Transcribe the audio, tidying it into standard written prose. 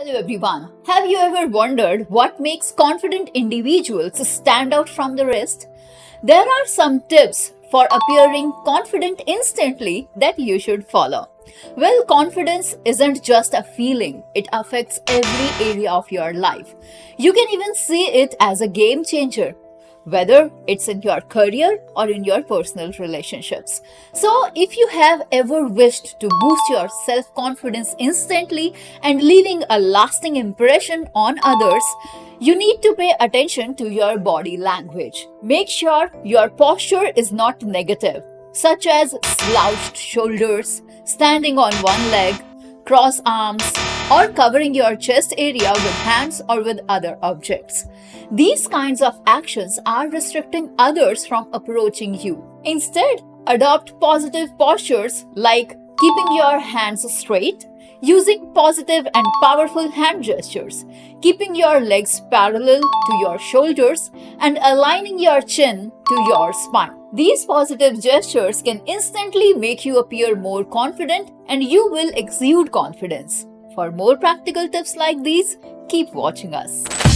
Hello everyone. Have you ever wondered what makes confident individuals stand out from the rest? There are some tips for appearing confident instantly that you should follow. Well, confidence isn't just a feeling, it affects every area of your life. You can even see it as a game changer, whether it's in your career or in your personal relationships. So, if you have ever wished to boost your self confidence instantly and leaving a lasting impression on others, you need to pay attention to your body language. Make sure your posture is not negative, such as slouched shoulders, standing on one leg, cross arms, or covering your chest area with hands or with other objects. These kinds of actions are restricting others from approaching you. Instead, adopt positive postures like keeping your hands straight, using positive and powerful hand gestures, keeping your legs parallel to your shoulders, and aligning your chin to your spine. These positive gestures can instantly make you appear more confident and you will exude confidence. For more practical tips like these, keep watching us.